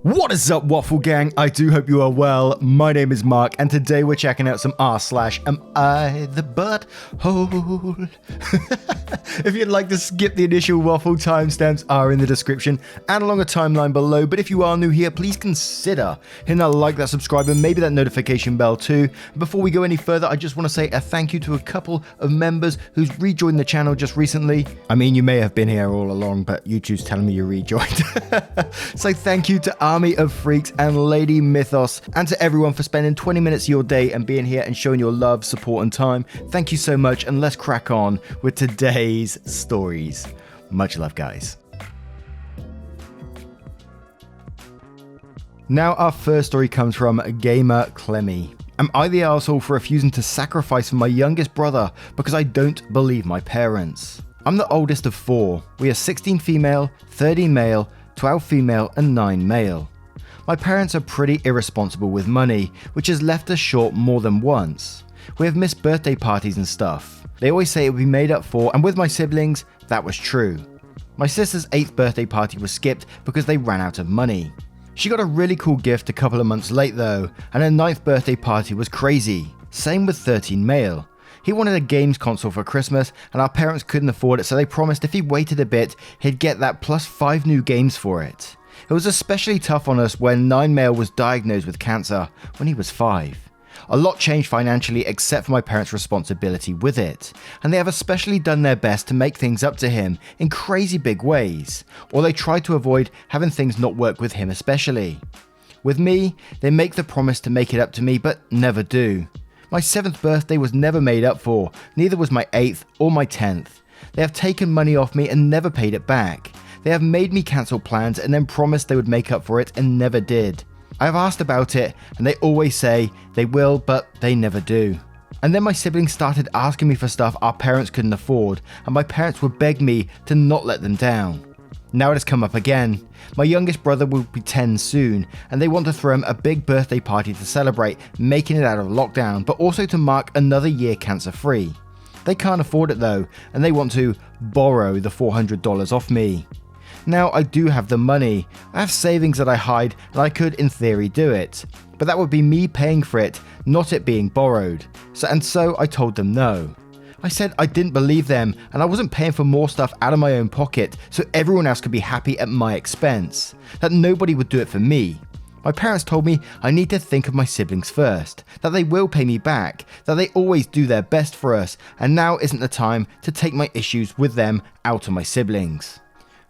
What is up, Waffle Gang? I do hope you are well. My name is Mark, and today we're checking out some r/am I the butthole? If you'd like to skip the initial waffle, timestamps are in the description and along a timeline below, but if you are new here, please consider hitting that like, that subscribe, and maybe that notification bell too. Before we go any further, I just want to say a thank you to a couple of members who's rejoined the channel just recently. I mean, you may have been here all along, but YouTube's telling me you rejoined. So thank you to Army of Freaks and Lady Mythos, and to everyone for spending 20 minutes of your day and being here and showing your love, support, and time. Thank you so much, and let's crack on with today's stories. Much love, guys. Now, our first story comes from Gamer Clemmy. Am I the arsehole for refusing to sacrifice for my youngest brother because I don't believe my parents? I'm the oldest of 4. We are 16 female, 13 male, 12 female, and 9 male. My parents are pretty irresponsible with money, which has left us short more than once. We have missed birthday parties and stuff. They always say it will be made up for, and with my siblings, that was true. My sister's 8th birthday party was skipped because they ran out of money. She got a really cool gift a couple of months late though, and her 9th birthday party was crazy. Same with 13 male. He wanted a games console for Christmas, and our parents couldn't afford it, so they promised if he waited a bit, he'd get that plus 5 new games for it. It was especially tough on us when 9 male was diagnosed with cancer when he was 5. A lot changed financially except for my parents' responsibility with it, and they have especially done their best to make things up to him in crazy big ways, or they try to avoid having things not work with him especially. With me, they make the promise to make it up to me but never do. My 7th birthday was never made up for, neither was my 8th or my 10th. They have taken money off me and never paid it back. They have made me cancel plans and then promised they would make up for it and never did. I have asked about it and they always say they will, but they never do. And then my siblings started asking me for stuff our parents couldn't afford, and my parents would beg me to not let them down. Now it has come up again. My youngest brother will be 10 soon, and they want to throw him a big birthday party to celebrate making it out of lockdown, but also to mark another year cancer-free. They can't afford it though, and they want to borrow the $400 off me. Now, I do have the money. I have savings that I hide, and I could in theory do it. But that would be me paying for it, not it being borrowed. So I told them no. I said I didn't believe them, and I wasn't paying for more stuff out of my own pocket so everyone else could be happy at my expense. That nobody would do it for me. My parents told me I need to think of my siblings first, that they will pay me back, that they always do their best for us, and now isn't the time to take my issues with them out on my siblings.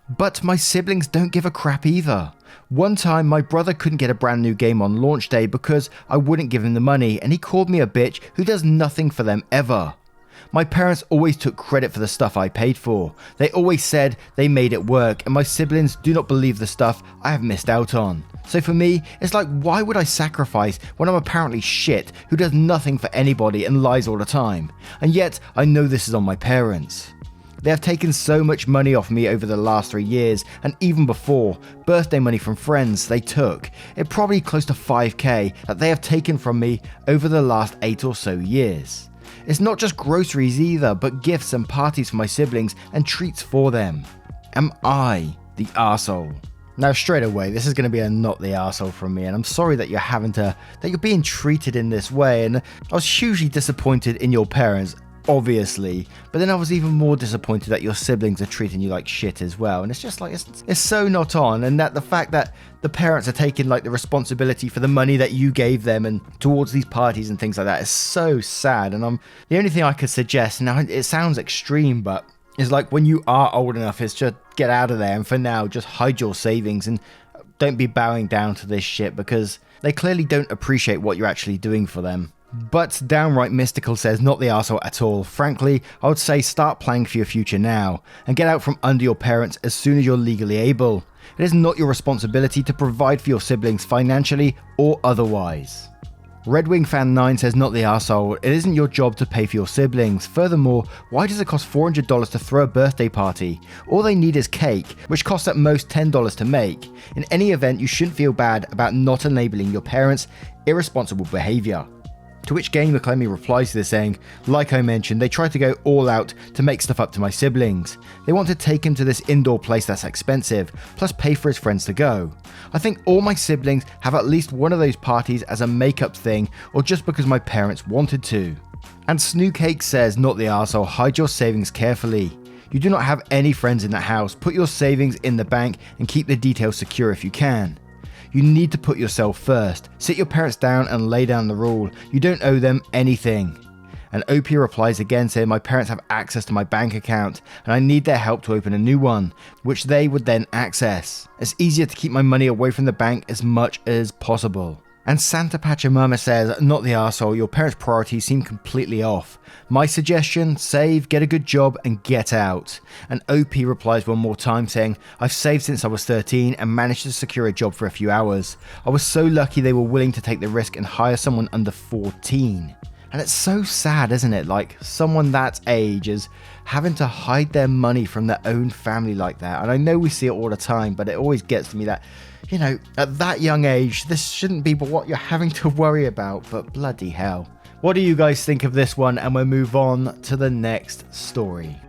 But my siblings don't give a crap either. One time my brother couldn't get a brand new game on launch day because I wouldn't give him the money, and he called me a bitch who does nothing for them ever. My parents always took credit for the stuff I paid for. They always said they made it work, and my siblings do not believe the stuff I have missed out on. So for me, it's like, why would I sacrifice when I'm apparently shit who does nothing for anybody and lies all the time? And yet I know this is on my parents. They have taken so much money off me over the last 3 years, and even before, birthday money from friends they took. It probably close to 5k that they have taken from me over the last 8 or so years. It's not just groceries either, but gifts and parties for my siblings and treats for them. Am I the arsehole? Now straight away, this is going to be a not the arsehole from me, and I'm sorry that you're being treated in this way, and I was hugely disappointed in your parents. Obviously, but then I was even more disappointed that your siblings are treating you like shit as well, and it's just like it's so not on, and that the fact that the parents are taking like the responsibility for the money that you gave them and towards these parties and things like that is so sad. And the only thing I could suggest, now it sounds extreme, but it's like when you are old enough, is just get out of there, and for now just hide your savings and don't be bowing down to this shit, because they clearly don't appreciate what you're actually doing for them. But Downright Mystical says, not the arsehole at all. Frankly, I would say start planning for your future now, and get out from under your parents as soon as you're legally able. It is not your responsibility to provide for your siblings financially or otherwise. Red Wing Fan 9 says, not the arsehole. It isn't your job to pay for your siblings. Furthermore, why does it cost $400 to throw a birthday party? All they need is cake, which costs at most $10 to make. In any event, you shouldn't feel bad about not enabling your parents' irresponsible behavior. To which Gamer Clemmy replies to this saying, like I mentioned, they try to go all out to make stuff up to my siblings. They want to take him to this indoor place that's expensive, plus pay for his friends to go. I think all my siblings have at least one of those parties as a makeup thing or just because my parents wanted to. And Snoocake says, not the arsehole, hide your savings carefully. You do not have any friends in that house, put your savings in the bank and keep the details secure if you can. You need to put yourself first. Sit your parents down and lay down the rule. You don't owe them anything. And OP replies again saying my parents have access to my bank account and I need their help to open a new one, which they would then access. It's easier to keep my money away from the bank as much as possible. And Santa Pachamama says, not the arsehole, your parents' priorities seem completely off. My suggestion, save, get a good job and get out. And OP replies one more time saying, I've saved since I was 13 and managed to secure a job for a few hours. I was so lucky they were willing to take the risk and hire someone under 14. And it's so sad, isn't it? Like someone that age is having to hide their money from their own family like that. And I know we see it all the time, but it always gets to me that, you know, at that young age, this shouldn't be what you're having to worry about, but bloody hell. What do you guys think of this one? And we'll move on to the next story.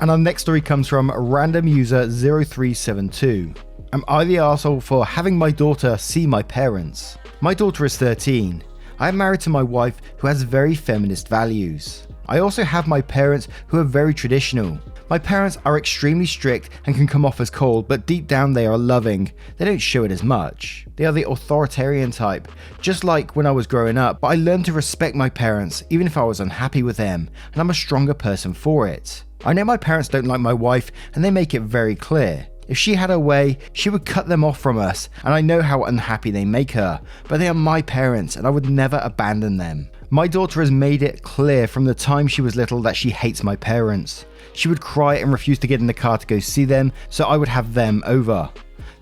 And our next story comes from random user 0372. Am I the arsehole for having my daughter see my parents? My daughter is 13. I am married to my wife who has very feminist values. I also have my parents who are very traditional. My parents are extremely strict and can come off as cold, but deep down they are loving. They don't show it as much. They are the authoritarian type, just like when I was growing up, but I learned to respect my parents even if I was unhappy with them, and I'm a stronger person for it. I know my parents don't like my wife and they make it very clear. If she had her way, she would cut them off from us, and I know how unhappy they make her, but they are my parents and I would never abandon them. My daughter has made it clear from the time she was little that she hates my parents. She would cry and refuse to get in the car to go see them, so I would have them over.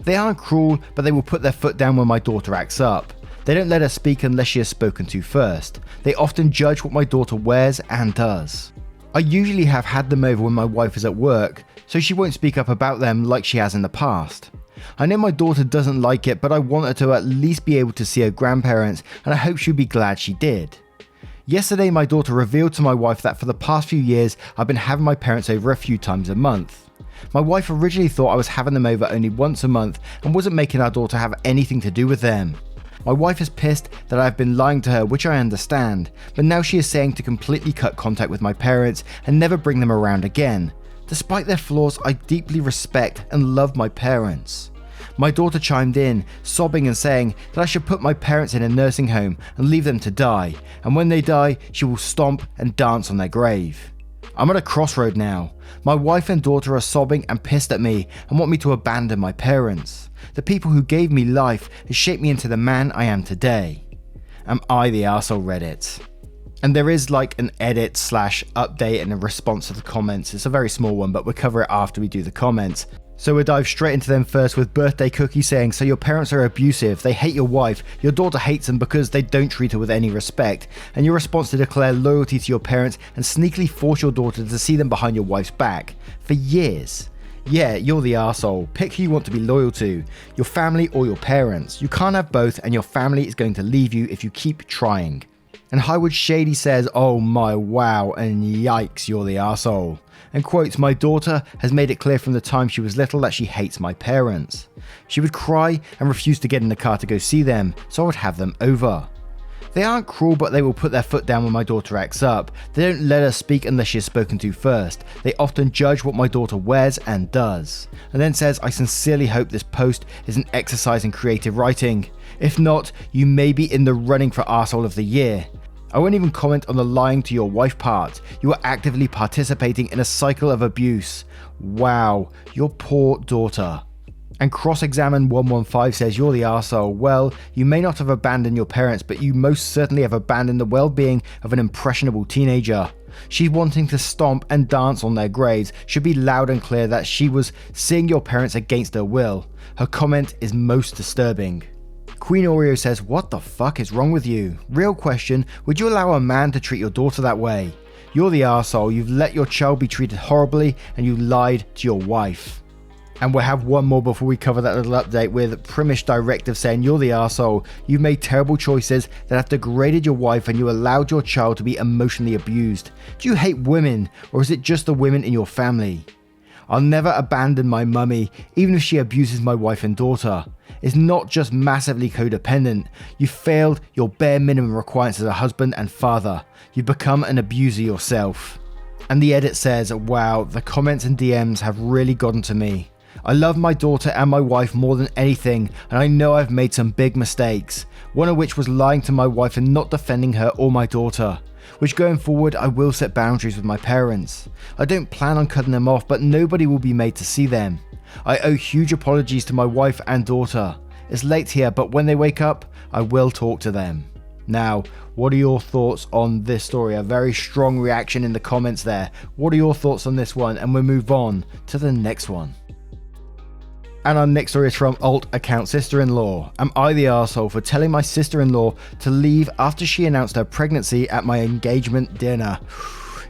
They aren't cruel, but they will put their foot down when my daughter acts up. They don't let her speak unless she is spoken to first. They often judge what my daughter wears and does. I usually have had them over when my wife is at work, so she won't speak up about them like she has in the past. I know my daughter doesn't like it, but I want her to at least be able to see her grandparents, and I hope she'll be glad she did. Yesterday, my daughter revealed to my wife that for the past few years, I've been having my parents over a few times a month. My wife originally thought I was having them over only once a month and wasn't making our daughter have anything to do with them. My wife is pissed that I have been lying to her, which I understand, but now she is saying to completely cut contact with my parents and never bring them around again. Despite their flaws, I deeply respect and love my parents. My daughter chimed in, sobbing and saying that I should put my parents in a nursing home and leave them to die, and when they die, she will stomp and dance on their grave. I'm at a crossroad now. My wife and daughter are sobbing and pissed at me and want me to abandon my parents. The people who gave me life and shaped me into the man I am today. Am I the arsehole Reddit? And there is like an edit / update and a response to the comments. It's a very small one, but we'll cover it after we do the comments. So we'll dive straight into them first with Birthday Cookie saying, so your parents are abusive, they hate your wife, your daughter hates them because they don't treat her with any respect, and your response to declare loyalty to your parents and sneakily force your daughter to see them behind your wife's back. For years. Yeah, you're the arsehole. Pick who you want to be loyal to, your family or your parents. You can't have both and your family is going to leave you if you keep trying. And Highwood Shady says, oh my wow, and yikes, you're the arsehole. And quotes, my daughter has made it clear from the time she was little that she hates my parents. She would cry and refuse to get in the car to go see them, so I would have them over. They aren't cruel, but they will put their foot down when my daughter acts up. They don't let her speak unless she is spoken to first. They often judge what my daughter wears and does. And then says, I sincerely hope this post is an exercise in creative writing. If not, you may be in the running for arsehole of the year. I won't even comment on the lying to your wife part. You are actively participating in a cycle of abuse. Wow, your poor daughter. And Cross-Examine 115 says, you're the arsehole. Well, you may not have abandoned your parents, but you most certainly have abandoned the well-being of an impressionable teenager. She wanting to stomp and dance on their graves should be loud and clear that she was seeing your parents against her will. Her comment is most disturbing. Queen Oreo says, what the fuck is wrong with you? Real question, would you allow a man to treat your daughter that way? You're the arsehole, you've let your child be treated horribly and you lied to your wife. And we'll have one more before we cover that little update with Primish Directive saying, "You're the arsehole. You've made terrible choices that have degraded your wife and you allowed your child to be emotionally abused. Do you hate women, or is it just the women in your family? I'll never abandon my mummy, even if she abuses my wife and daughter. It's not just massively codependent. You failed your bare minimum requirements as a husband and father. You've become an abuser yourself." And the edit says, "Wow, the comments and DMs have really gotten to me. I love my daughter and my wife more than anything, and I know I've made some big mistakes, one of which was lying to my wife and not defending her or my daughter, which going forward I will set boundaries with my parents. I don't plan on cutting them off, but nobody will be made to see them. I owe huge apologies to my wife and daughter. It's late here, but when they wake up, I will talk to them." Now, what are your thoughts on this story? A very strong reaction in the comments there. What are your thoughts on this one? And we'll move on to the next one. And our next story is from alt account sister-in-law. Am I the arsehole for telling my sister-in-law to leave after she announced her pregnancy at my engagement dinner?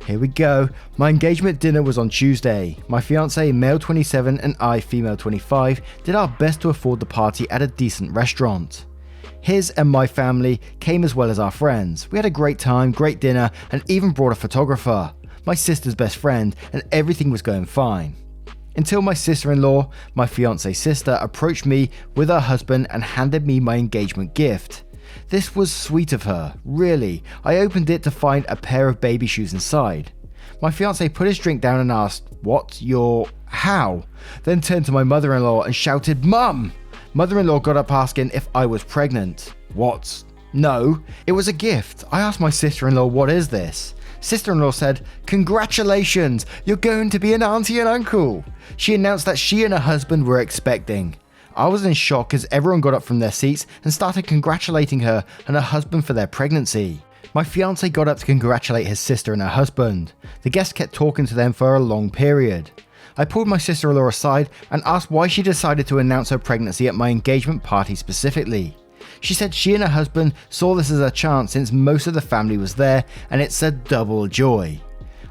Here we go. My engagement dinner was on Tuesday. My fiance, male 27, and I, female 25, did our best to afford the party at a decent restaurant. His and my family came as well as our friends. We had a great time, great dinner, and even brought a photographer, my sister's best friend, and everything was going fine. Until my sister-in-law, my fiance's sister, approached me with her husband and handed me my engagement gift. This was sweet of her, really. I opened it to find a pair of baby shoes inside. My fiance put his drink down and asked, "What? How?" Then turned to my mother-in-law and shouted, "Mum!" Mother-in-law got up asking if I was pregnant. What? No, it was a gift. I asked my sister-in-law, "What is this?" Sister-in-law said, "Congratulations, you're going to be an auntie and uncle." She announced that she and her husband were expecting. I was in shock as everyone got up from their seats and started congratulating her and her husband for their pregnancy. My fiance got up to congratulate his sister and her husband. The guests kept talking to them for a long period. I pulled my sister-in-law aside and asked why she decided to announce her pregnancy at my engagement party specifically. She said she and her husband saw this as a chance since most of the family was there and it's a double joy.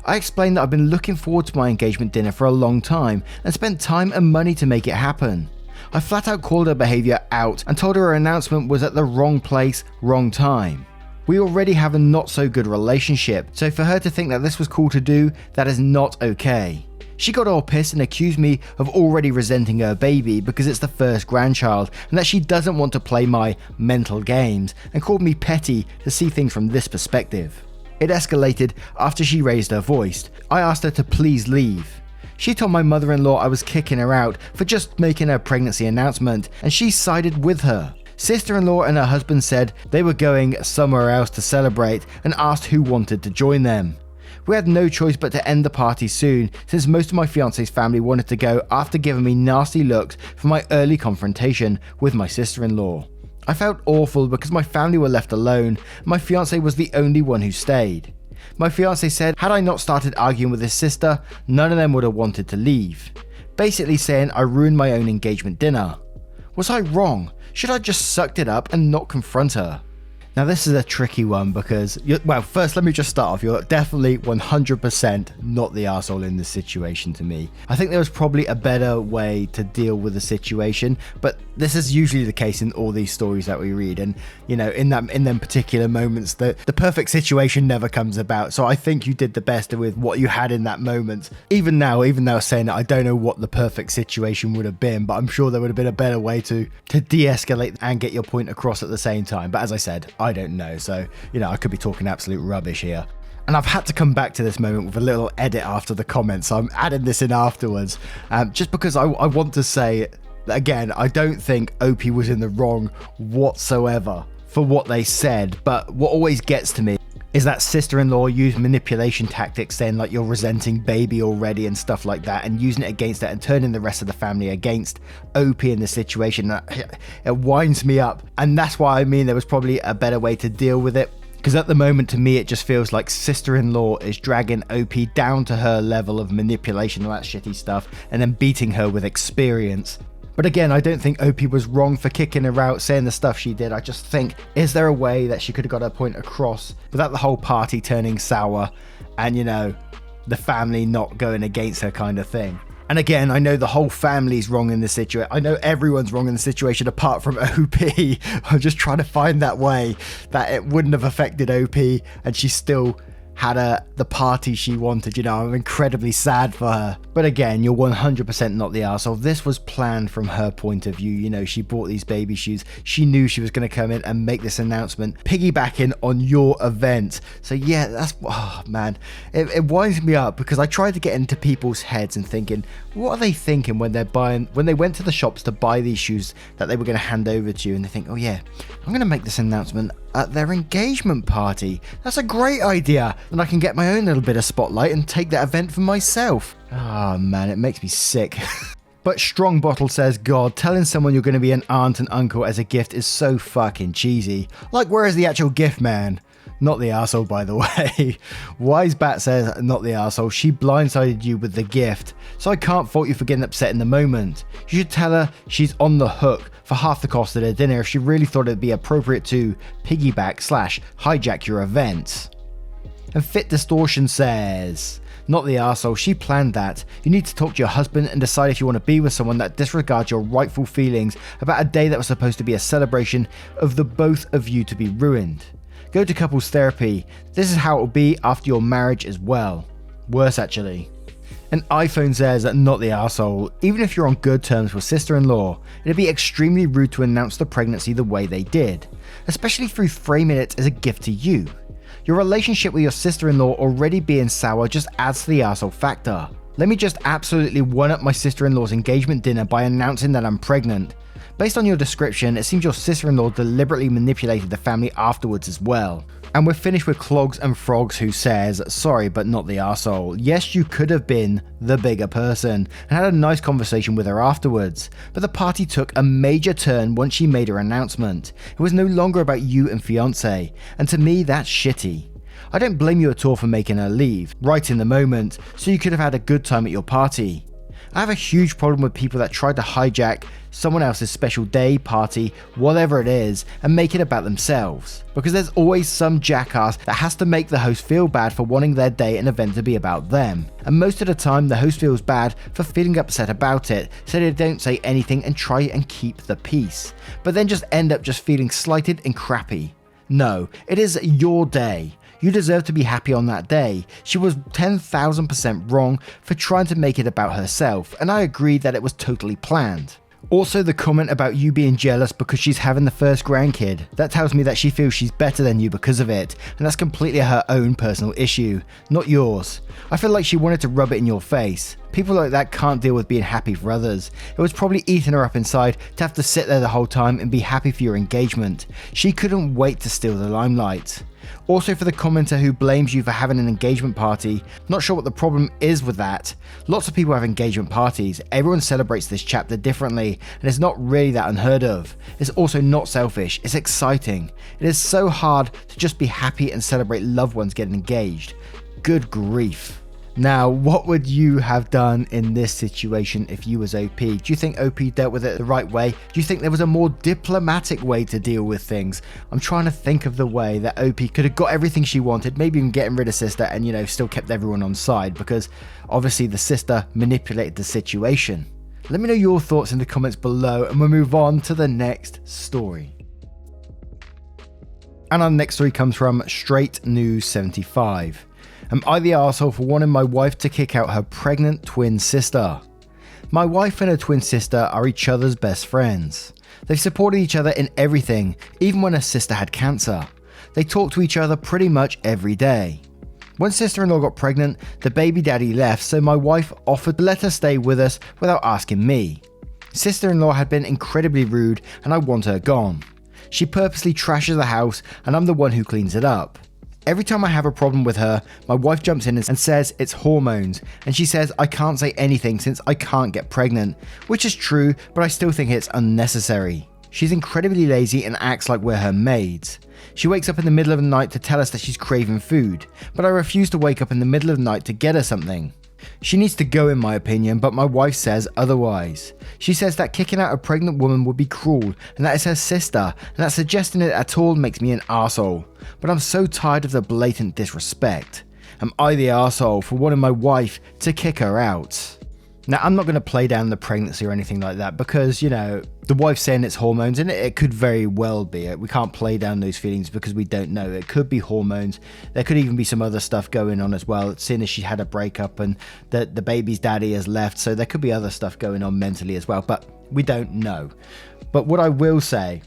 I explained that I've been looking forward to my engagement dinner for a long time and spent time and money to make it happen. I flat out called her behaviour out and told her her announcement was at the wrong place, wrong time. We already have a not so good relationship, so for her to think that this was cool to do, that is not okay. She got all pissed and accused me of already resenting her baby because it's the first grandchild and that she doesn't want to play my mental games, and called me petty to see things from this perspective. It escalated after she raised her voice. I asked her to please leave. She told my mother-in-law I was kicking her out for just making her pregnancy announcement, and she sided with her. Sister-in-law and her husband said they were going somewhere else to celebrate and asked who wanted to join them. We had no choice but to end the party soon, since most of my fiance's family wanted to go after giving me nasty looks for my early confrontation with my sister-in-law. I felt awful because my family were left alone, and my fiance was the only one who stayed. My fiance said had I not started arguing with his sister, none of them would have wanted to leave. Basically saying I ruined my own engagement dinner. Was I wrong? Should I just sucked it up and not confront her? Now this is a tricky one because, first let me just start off. You're definitely 100% not the arsehole in this situation to me. I think there was probably a better way to deal with the situation, but this is usually the case in all these stories that we read. And, in them particular moments, the perfect situation never comes about. So I think you did the best with what you had in that moment. Even now saying that, I don't know what the perfect situation would have been, but I'm sure there would have been a better way to de-escalate and get your point across at the same time. But as I said, I don't know, so I could be talking absolute rubbish here. And I've had to come back to this moment with a little edit after the comments, so I'm adding this in afterwards, just because I want to say that, again, I don't think OP was in the wrong whatsoever for what they said, but what always gets to me is that sister-in-law used manipulation tactics, saying like you're resenting baby already and stuff like that, and using it against it and turning the rest of the family against OP in this situation. It winds me up, and that's why I mean there was probably a better way to deal with it, because at the moment to me it just feels like sister-in-law is dragging OP down to her level of manipulation and that shitty stuff and then beating her with experience. But again, I don't think OP was wrong for kicking her out, saying the stuff she did. I just think, is there a way that she could have got her point across without the whole party turning sour and, the family not going against her kind of thing? And again, I know the whole family's wrong in this situation. I know everyone's wrong in the situation apart from OP. I'm just trying to find that way that it wouldn't have affected OP and she still had the party she wanted. You know, I'm incredibly sad for her. But again, you're 100% not the arsehole. This was planned from her point of view. You know, she bought these baby shoes. She knew she was going to come in and make this announcement, piggybacking on your event. So yeah, that's, oh man, it winds me up because I tried to get into people's heads and thinking, what are they thinking when they went to the shops to buy these shoes that they were going to hand over to you, and they think, oh yeah, I'm going to make this announcement at their engagement party. That's a great idea. And I can get my own little bit of spotlight and take that event for myself. Oh man, it makes me sick. But Strong Bottle says, God, telling someone you're going to be an aunt and uncle as a gift is so fucking cheesy. Like, where is the actual gift, man? Not the arsehole, by the way. Wise Bat says, not the arsehole. She blindsided you with the gift, so I can't fault you for getting upset in the moment. You should tell her she's on the hook for half the cost of their dinner if she really thought it'd be appropriate to piggyback/hijack your event. And Fit Distortion says, not the arsehole, she planned that. You need to talk to your husband and decide if you want to be with someone that disregards your rightful feelings about a day that was supposed to be a celebration of the both of you to be ruined. Go to couples therapy. This is how it will be after your marriage as well. Worse, actually. And iPhone says, not the arsehole. Even if you're on good terms with sister-in-law, it'd be extremely rude to announce the pregnancy the way they did, especially through framing it as a gift to you. Your relationship with your sister-in-law already being sour just adds to the arsehole factor. Let me just absolutely one-up my sister-in-law's engagement dinner by announcing that I'm pregnant. Based on your description, it seems your sister-in-law deliberately manipulated the family afterwards as well. And we're finished with Clogs and Frogs, who says, sorry, but not the arsehole. Yes, you could have been the bigger person and had a nice conversation with her afterwards, but the party took a major turn once she made her announcement. It was no longer about you and fiancé, and to me that's shitty. I don't blame you at all for making her leave, right in the moment, so you could have had a good time at your party. I have a huge problem with people that try to hijack someone else's special day, party, whatever it is, and make it about themselves. Because there's always some jackass that has to make the host feel bad for wanting their day and event to be about them. And most of the time, the host feels bad for feeling upset about it, so they don't say anything and try and keep the peace. But then just end up just feeling slighted and crappy. No, it is your day. You deserve to be happy on that day. She was 10,000% wrong for trying to make it about herself, and I agree that it was totally planned. Also, the comment about you being jealous because she's having the first grandkid, that tells me that she feels she's better than you because of it, and that's completely her own personal issue, not yours. I feel like she wanted to rub it in your face. People like that can't deal with being happy for others. It was probably eating her up inside to have to sit there the whole time and be happy for your engagement. She couldn't wait to steal the limelight. Also, for the commenter who blames you for having an engagement party, not sure what the problem is with that. Lots of people have engagement parties, everyone celebrates this chapter differently, and it's not really that unheard of. It's also not selfish, it's exciting. It is so hard to just be happy and celebrate loved ones getting engaged. Good grief. Now, what would you have done in this situation if you was OP? Do you think OP dealt with it the right way? Do you think there was a more diplomatic way to deal with things? I'm trying to think of the way that OP could have got everything she wanted, maybe even getting rid of sister and, you know, still kept everyone on side, because obviously the sister manipulated the situation. Let me know your thoughts in the comments below, and we'll move on to the next story. And our next story comes from Straight News 75. Am I the arsehole for wanting my wife to kick out her pregnant twin sister? My wife and her twin sister are each other's best friends. They've supported each other in everything, even when her sister had cancer. They talk to each other pretty much every day. When sister-in-law got pregnant, the baby daddy left, so my wife offered to let her stay with us without asking me. Sister-in-law had been incredibly rude and I want her gone. She purposely trashes the house and I'm the one who cleans it up. Every time I have a problem with her, my wife jumps in and says it's hormones, and she says I can't say anything since I can't get pregnant, which is true, but I still think it's unnecessary. She's incredibly lazy and acts like we're her maids. She wakes up in the middle of the night to tell us that she's craving food, but I refuse to wake up in the middle of the night to get her something. She needs to go in my opinion, but my wife says otherwise. She says that kicking out a pregnant woman would be cruel and that it's her sister, and that suggesting it at all makes me an arsehole. But I'm so tired of the blatant disrespect. Am I the arsehole for wanting my wife to kick her out? Now, I'm not going to play down the pregnancy or anything like that because, you know, the wife's saying it's hormones, and it could very well be. We can't play down those feelings because we don't know. It could be hormones. There could even be some other stuff going on as well, seeing as she had a breakup and the baby's daddy has left. So there could be other stuff going on mentally as well, but we don't know. But what I will say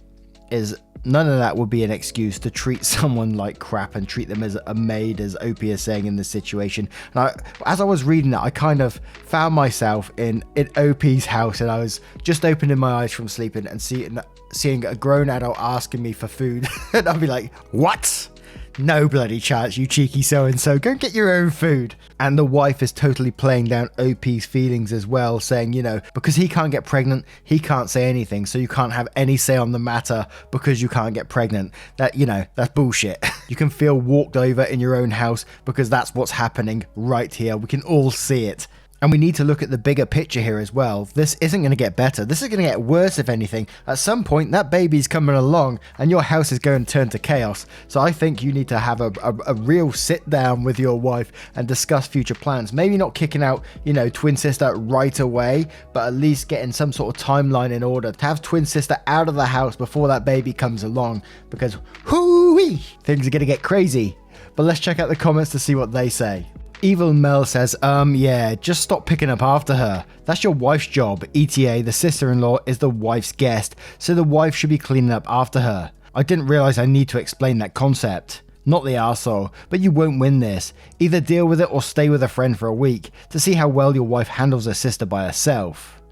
is none of that would be an excuse to treat someone like crap and treat them as a maid, as OP is saying in this situation. And as I was reading that, I kind of found myself in OP's house, and I was just opening my eyes from sleeping and seeing a grown adult asking me for food. And I'd be like, what? No bloody chance, you cheeky so-and-so, go and get your own food. And the wife is totally playing down OP's feelings as well, saying, you know, because he can't get pregnant, he can't say anything, so you can't have any say on the matter because you can't get pregnant. That, you know, that's bullshit. You can feel walked over in your own house because that's what's happening right here. We can all see it. And we need to look at the bigger picture here as well. This isn't going to get better. This is going to get worse, if anything. At some point, that baby's coming along and your house is going to turn to chaos. So I think you need to have a real sit down with your wife and discuss future plans. Maybe not kicking out, you know, twin sister right away, but at least getting some sort of timeline in order to have twin sister out of the house before that baby comes along. Because, hoo-wee, things are going to get crazy. But let's check out the comments to see what they say. Evil Mel says, yeah, just stop picking up after her. That's your wife's job. ETA, the sister-in-law, is the wife's guest, so the wife should be cleaning up after her. I didn't realize I need to explain that concept. Not the arsehole, but you won't win this. Either deal with it or stay with a friend for a week to see how well your wife handles her sister by herself.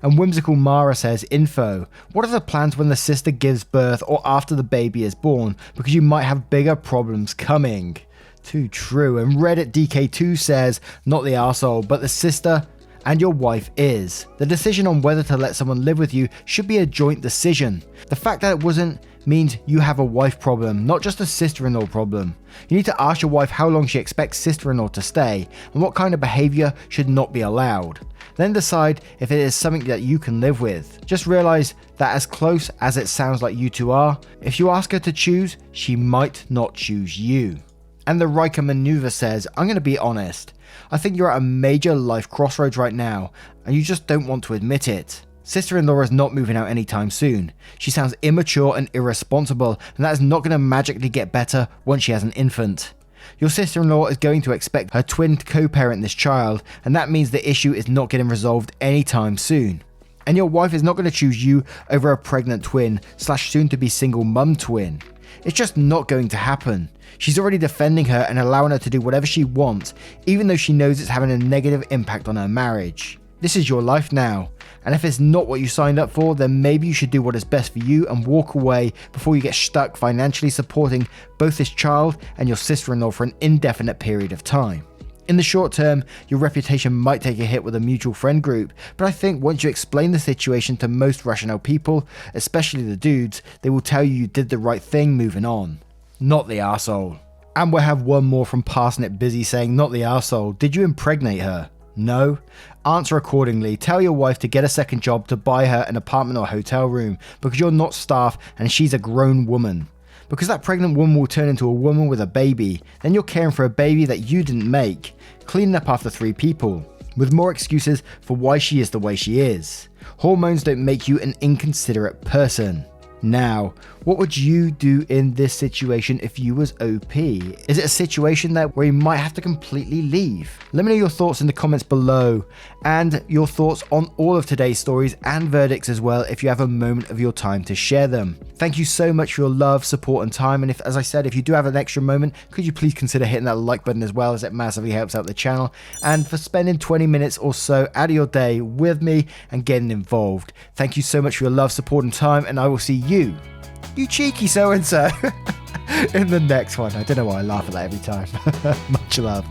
And Whimsical Mara says, info, what are the plans when the sister gives birth or after the baby is born? Because you might have bigger problems coming. Too true. And Reddit DK2 says, not the arsehole, but the sister and your wife is. The decision on whether to let someone live with you should be a joint decision. The fact that it wasn't means you have a wife problem, not just a sister-in-law problem. You need to ask your wife how long she expects sister-in-law to stay and what kind of behavior should not be allowed. Then decide if it is something that you can live with. Just realize that as close as it sounds like you two are, if you ask her to choose, she might not choose you. And the Riker Maneuver says, I'm going to be honest. I think you're at a major life crossroads right now, and you just don't want to admit it. Sister-in-law is not moving out anytime soon. She sounds immature and irresponsible, and that is not going to magically get better once she has an infant. Your sister-in-law is going to expect her twin to co-parent this child, and that means the issue is not getting resolved anytime soon. And your wife is not going to choose you over a pregnant twin / soon-to-be single mum twin. It's just not going to happen. She's already defending her and allowing her to do whatever she wants, even though she knows it's having a negative impact on her marriage. This is your life now, and if it's not what you signed up for, then maybe you should do what is best for you and walk away before you get stuck financially supporting both this child and your sister-in-law for an indefinite period of time. In the short term, your reputation might take a hit with a mutual friend group, but I think once you explain the situation to most rational people, especially the dudes, they will tell you did the right thing moving on. Not the arsehole. And we'll have one more from Parsnip Busy saying, not the arsehole, did you impregnate her? No? Answer accordingly. Tell your wife to get a second job to buy her an apartment or hotel room because you're not staff and she's a grown woman. Because that pregnant woman will turn into a woman with a baby. Then you're caring for a baby that you didn't make. Cleaning up after 3 people. With more excuses for why she is the way she is. Hormones don't make you an inconsiderate person. Now, what would you do in this situation if you was OP? Is it a situation where you might have to completely leave? Let me know your thoughts in the comments below and your thoughts on all of today's stories and verdicts as well if you have a moment of your time to share them. Thank you so much for your love, support and time, and as I said, if you do have an extra moment, could you please consider hitting that like button as well, as it massively helps out the channel, and for spending 20 minutes or so out of your day with me and getting involved. Thank you so much for your love, support and time, and I will see you cheeky so-and-so, in the next one. I don't know why I laugh at that every time. Much love.